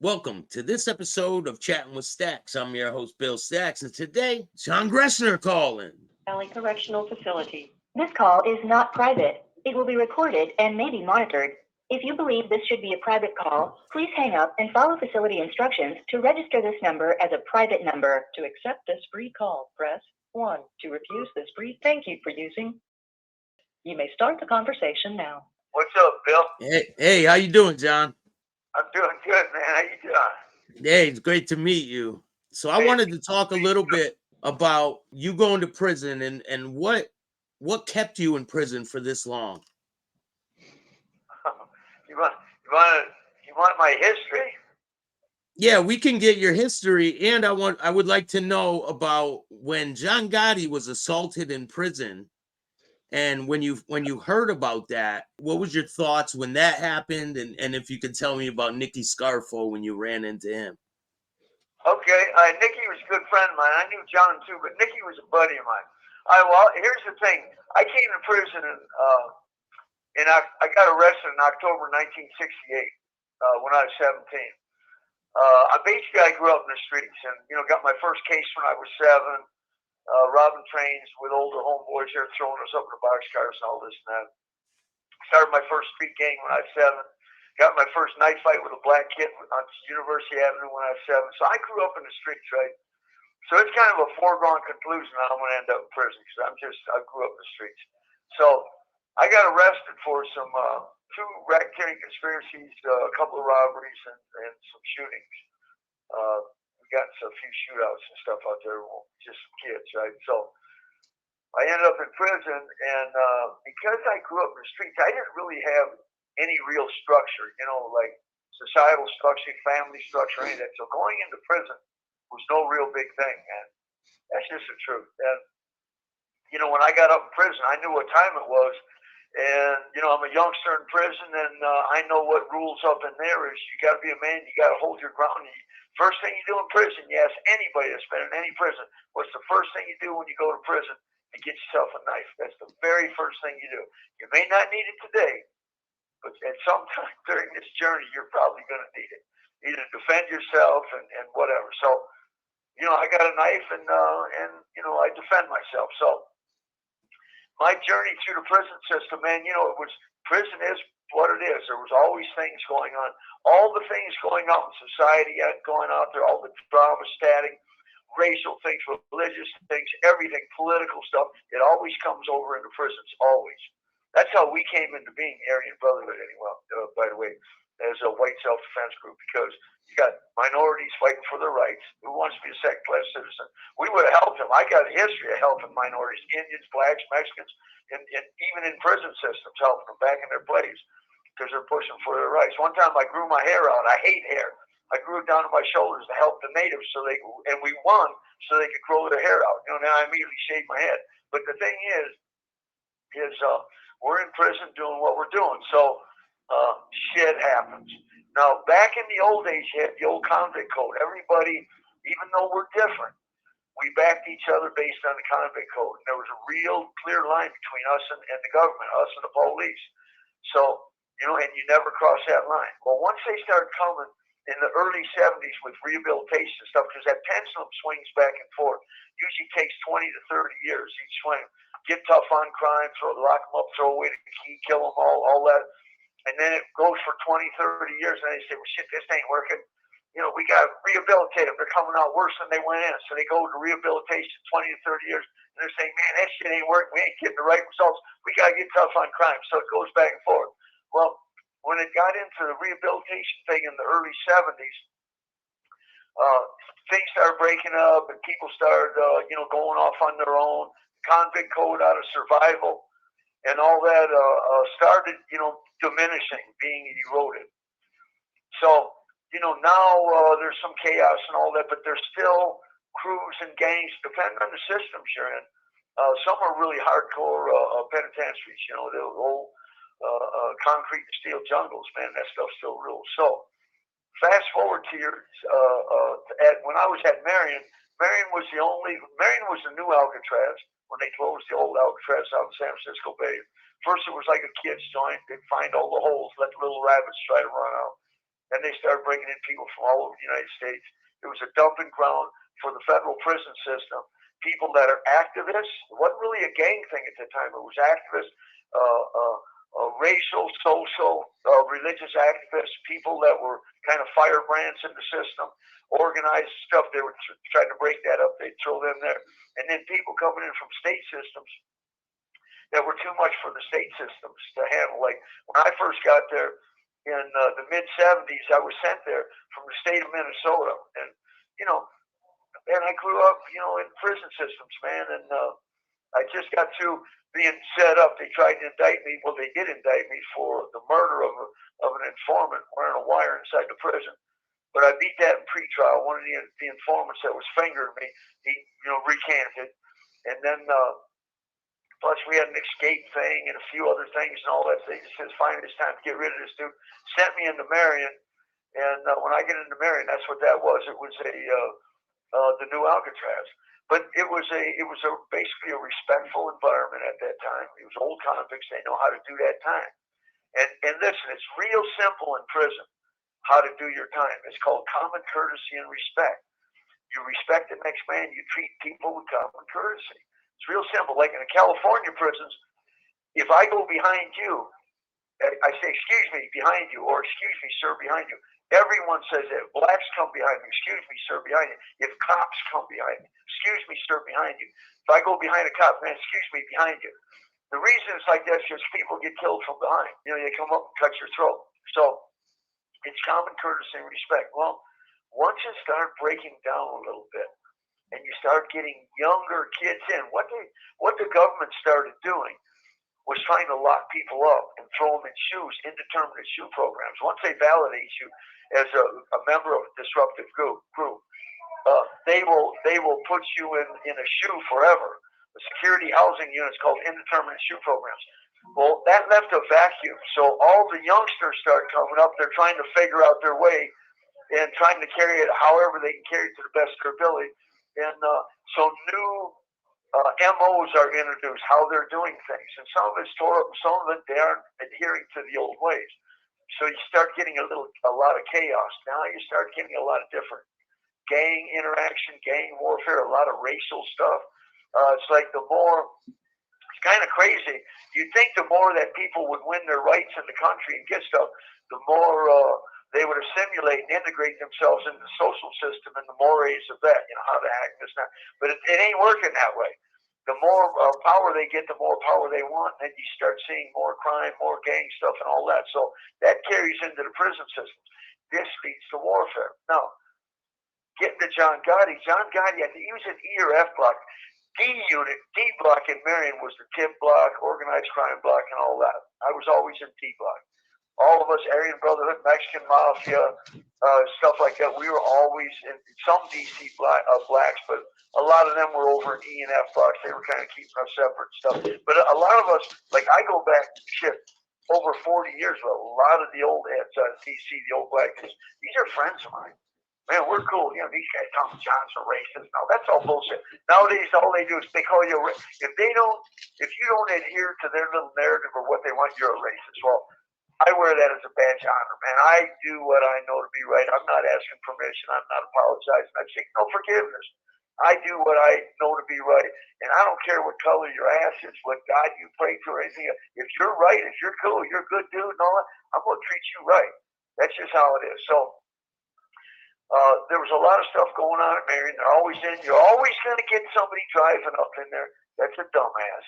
Welcome to this episode of Chattin with Staxx. I'm your host, Bill Staxx, and today, John Greschner calling. Valley Correctional Facility. This call is not private. It will be recorded and may be monitored. If you believe this should be a private call, please hang up and follow facility instructions to register this number as a private number. To accept this free call, press 1. To refuse this free thank you for using. You may start the conversation now. What's up, Bill? Hey, how you doing, John? I'm doing good, man. How you doing? Hey, it's great to meet you. So I wanted to talk a little bit about you going to prison and what kept you in prison for this long. You want my history? Yeah, we can get your history, and I would like to know about when John Gotti was assaulted in prison. And when you heard about that, what was your thoughts when that happened? And if you could tell me about Nicky Scarfo when you ran into him. Okay, Nicky was a good friend of mine. I knew John too, but Nicky was a buddy of mine. Here's the thing. I came to prison and I got arrested in October 1968 when I was 17. I grew up in the streets and got my first case when I was 7. Robbing trains with older homeboys here, throwing us up in the boxcars and all this and that. Started my first street gang when I was 7. Got my first night fight with a black kid on University Avenue when I was 7. So I grew up in the streets, right? So it's kind of a foregone conclusion that I'm going to end up in prison because I grew up in the streets. So I got arrested for some 2 racketeering conspiracies, a couple of robberies, and some shootings. Got into a few shootouts and stuff out there, just kids, right? So I ended up in prison, and because I grew up in the streets, I didn't really have any real structure, like societal structure, family structure, any of that. So going into prison was no real big thing, man. That's just the truth. And when I got up in prison, I knew what time it was, and I'm a youngster in prison, and I know what rules up in there is. You got to be a man. You got to hold your ground. First thing you do in prison, you ask anybody that's been in any prison, what's the first thing you do when you go to prison? You get yourself a knife. That's the very first thing you do. You may not need it today, but at some time during this journey, you're probably going to need it. Either defend yourself and whatever. So, I got a knife and I defend myself. So my journey through the prison system, man, prison is what it is. There was always things going on. All the things going on in society going out there, all the drama, static, racial things, religious things, everything, political stuff, it always comes over into prisons, always. That's how we came into being, Aryan Brotherhood, anyway, by the way, as a white self-defense group, because you got minorities fighting for their rights. Who wants to be a second-class citizen? We would have helped them. I got a history of helping minorities, Indians, blacks, Mexicans, and even in prison systems, helping them back in their place because they're pushing for their rights. One time I grew my hair out. I hate hair. I grew it down to my shoulders to help the natives and we won so they could grow their hair out. Now I immediately shaved my head. But the thing is we're in prison doing what we're doing. So shit happens. Now, back in the old days, you had the old convict code. Everybody, even though we're different, we backed each other based on the convict code. And there was a real clear line between us and the government, us and the police. So, and you never cross that line. Well, once they started coming in the early 70s with rehabilitation stuff, because that pendulum swings back and forth. Usually takes 20 to 30 years each swing. Get tough on crime, lock them up, throw away the key, kill them all that. And then it goes for 20, 30 years, and they say, well, shit, this ain't working. We got to rehabilitate them. They're coming out worse than they went in. So they go to rehabilitation 20 to 30 years, and they're saying, man, that shit ain't working. We ain't getting the right results. We got to get tough on crime. So it goes back and forth. Well, when it got into the rehabilitation thing in the early 70s, things started breaking up, and people started, going off on their own. Convict code out of survival, and all that started, diminishing, being eroded. So, now there's some chaos and all that, but there's still crews and gangs, depending on the systems you're in. Some are really hardcore penitentiaries, the old concrete and steel jungles, man. That stuff's still rules. So, fast forward to when I was at Marion. Marion was the new Alcatraz when they closed the old Alcatraz out in San Francisco Bay. First, it was like a kid's joint. They'd find all the holes, let the little rabbits try to run out. and they started bringing in people from all over the United States. It was a dumping ground for the federal prison system. People that are activists. It wasn't really a gang thing at the time. It was activists, racial, social, religious activists, people that were kind of firebrands in the system, organized stuff. They were trying to break that up. They'd throw them there. And then people coming in from state systems that were too much for the state systems to handle. Like when I first got there in the mid-'70s, I was sent there from the state of Minnesota. And, you know, and I grew up, you know, in prison systems, man. And I just got through being set up. They tried to indict me. Well, they did indict me for the murder of an informant wearing a wire inside the prison. But I beat that in pretrial. One of the informants that was fingering me, he, you know, recanted. And then, plus we had an escape thing and a few other things and all that. They just says, finally, it's time to get rid of this dude. Sent me into Marion. And when I get into Marion, that's what that was. It was the new Alcatraz. But it was basically a respectful environment at that time. It was old convicts. They know how to do that time. And listen, it's real simple in prison how to do your time. It's called common courtesy and respect. You respect the next man. You treat people with common courtesy. It's real simple. Like in the California prisons, if I go behind you, I say, excuse me, behind you, or excuse me, sir, behind you. Everyone says that. Blacks come behind me, excuse me, sir, behind you. If cops come behind me, excuse me, sir, behind you. If I go behind a cop, man, excuse me, behind you. The reason it's like that is because people get killed from behind. You know, they come up and cut your throat. So it's common courtesy and respect. Well, once you start breaking down a little bit and you start getting younger kids in, what the government started doing was trying to lock people up and throw them in shoes, indeterminate shoe programs. Once they validate you as a member of a disruptive group, they will put you in a shoe forever. The security housing units called indeterminate shoe programs. Well, that left a vacuum. So all the youngsters start coming up. They're trying to figure out their way and trying to carry it however they can carry it to the best of their ability. And so new MOs are introduced, how they're doing things. And some of it's tore up, some of it they aren't adhering to the old ways. So you start getting a lot of chaos. Now you start getting a lot of different gang interaction, gang warfare, a lot of racial stuff. It's like it's kind of crazy. You'd think the more that people would win their rights in the country and get stuff, the more they would assimilate and integrate themselves into the social system and the mores of that, you know, how to act this and that. But it ain't working that way. The more power they get, the more power they want, and you start seeing more crime, more gang stuff, and all that. So that carries into the prison systems. This leads to warfare. Now, getting to John Gotti, I think he was an E or F block. D block in Marion was the tip block, organized crime block, and all that. I was always in D block. All of us, Aryan Brotherhood, Mexican Mafia, stuff like that, we were always in some DC blacks, but a lot of them were over in E and F blocks. They were kind of keeping us separate and stuff. But a lot of us, like I go back, over 40 years with a lot of the old heads out of DC, the old black kids. These are friends of mine. Man, we're cool. You know, these guys, Tom John's a racist. No, that's all bullshit. Nowadays, all they do is they call you a racist. If you don't adhere to their little narrative or what they want, you're a racist. Well, I wear that as a badge of honor, man. I do what I know to be right. I'm not asking permission. I'm not apologizing. I seek no forgiveness. I do what I know to be right. And I don't care what color your ass is, what God you pray to or anything. If you're right, if you're cool, you're a good dude and all that, I'm going to treat you right. That's just how it is. So, there was a lot of stuff going on at Marion. You're always going to get somebody driving up in there that's a dumbass,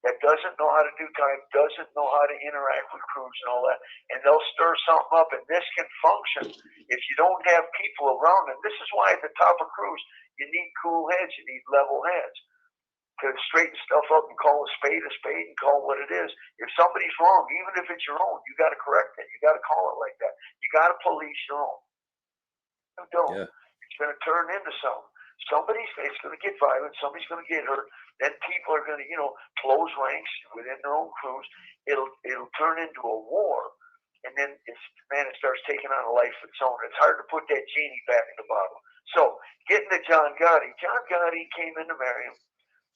that doesn't know how to do time, doesn't know how to interact with crews and all that, and they'll stir something up, and this can function if you don't have people around them. This is why at the top of crews, you need cool heads, you need level heads to straighten stuff up and call a spade and call what it is. If somebody's wrong, even if it's your own, you got to correct it. You got to call it like that. You got to police your own. Don't. Yeah. It's going to turn into something. It's going to get violent. Somebody's going to get hurt. Then people are going to, close ranks within their own crews. It'll turn into a war, and then it starts taking on a life of its own. It's hard to put that genie back in the bottle. So, getting to John Gotti. John Gotti came into Marion.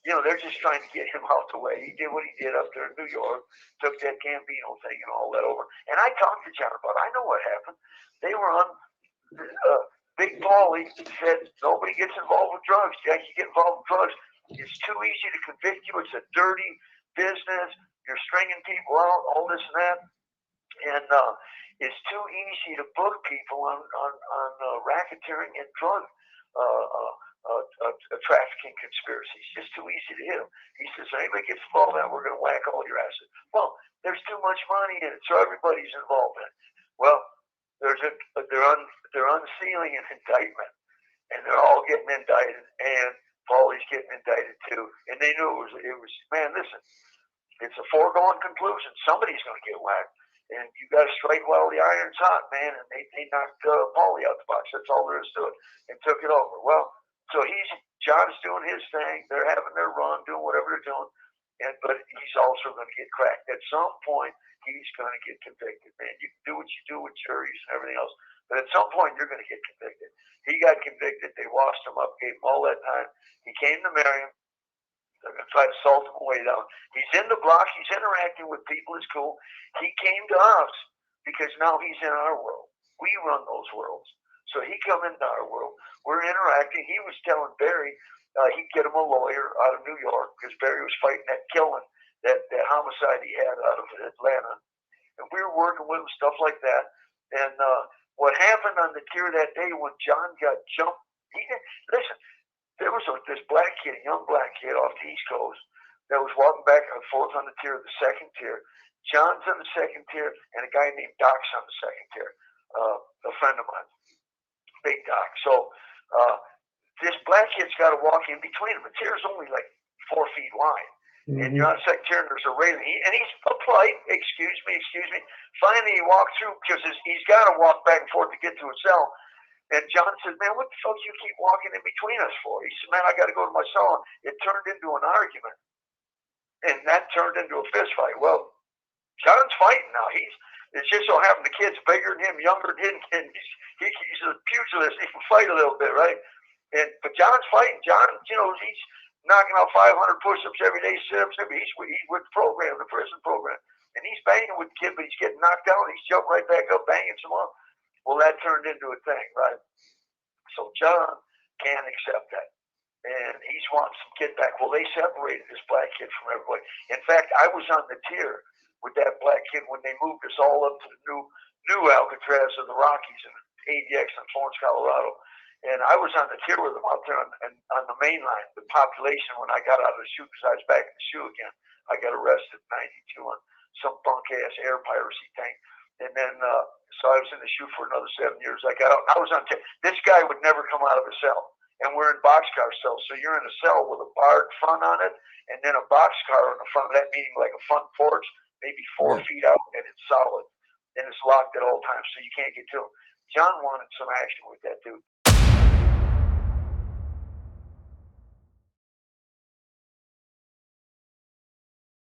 You know, they're just trying to get him out the way. He did what he did up there in New York, took that Gambino thing and all that over. And I talked to John about it. I know what happened. They were on, Big Paulie said, nobody gets involved with drugs. Jack, you get involved with drugs, it's too easy to convict you. It's a dirty business. You're stringing people out, all this and that. And it's too easy to book people on racketeering and drug trafficking conspiracies. It's just too easy to hit them. He says, if anybody gets involved in that, we're going to whack all your asses. Well, there's too much money in it, so everybody's involved in it. Well, they're unsealing an indictment, and they're all getting indicted, and Paulie's getting indicted too. And they knew it was man, listen, it's a foregone conclusion. Somebody's going to get whacked. And you got to strike while the iron's hot, man. And they knocked Paulie out the box. That's all there is to it, and took it over. Well, so John's doing his thing. They're having their run, doing whatever they're doing. But he's also going to get cracked. At some point, he's going to get convicted, man. You can do what you do with juries and everything else, but at some point, you're going to get convicted. He got convicted. They washed him up, gave him all that time. He came to Marion. They're going to try to salt him away down. He's in the block. He's interacting with people. It's cool. He came to us because now he's in our world. We run those worlds. So he come into our world. We're interacting. He was telling Barry he'd get him a lawyer out of New York because Barry was fighting that killing, that homicide he had out of Atlanta. And we were working with him, stuff like that. And what happened on the tier that day when John got jumped, listen, there was this black kid, a young black kid off the East Coast that was walking back and forth on the tier, the second tier. John's on the second tier, and a guy named Doc's on the second tier, a friend of mine, Big Doc. So this black kid's got to walk in between them. The tier's only like 4 feet wide. Mm-hmm. And you're on the second tier, and there's a railing. And he's polite, excuse me. Finally, he walked through because he's got to walk back and forth to get to his cell. And John said, man, what the fuck you keep walking in between us for? He said, man, I got to go to my cell. It turned into an argument. And that turned into a fist fight. Well, John's fighting now. It's just so happened the kid's bigger than him, younger than him, and he's a pugilist. He can fight a little bit, right? But John's fighting. John, he's knocking out 500 push-ups every day, sit-ups. He's with the program, the prison program. And he's banging with the kid, but he's getting knocked down. He's jumping right back up, banging some more. Well, that turned into a thing, right? So John can't accept that. And he's wanting some kid back. Well, they separated this black kid from everybody. In fact, I was on the tier with that black kid when they moved us all up to the new Alcatraz of the Rockies in ADX in Florence, Colorado. And I was on the tier with them out there on the main line. The population, when I got out of the shoe, because I was back in the shoe again, I got arrested in 92 on some bunk-ass air piracy thing. And then, so I was in the shoe for another 7 years. I got out, and I was on this guy would never come out of a cell. And we're in boxcar cells. So you're in a cell with a barred front on it, and then a boxcar on the front of that, meaning like a front porch, maybe 4 feet out, and it's solid. And it's locked at all times, so you can't get to him. John wanted some action with that dude.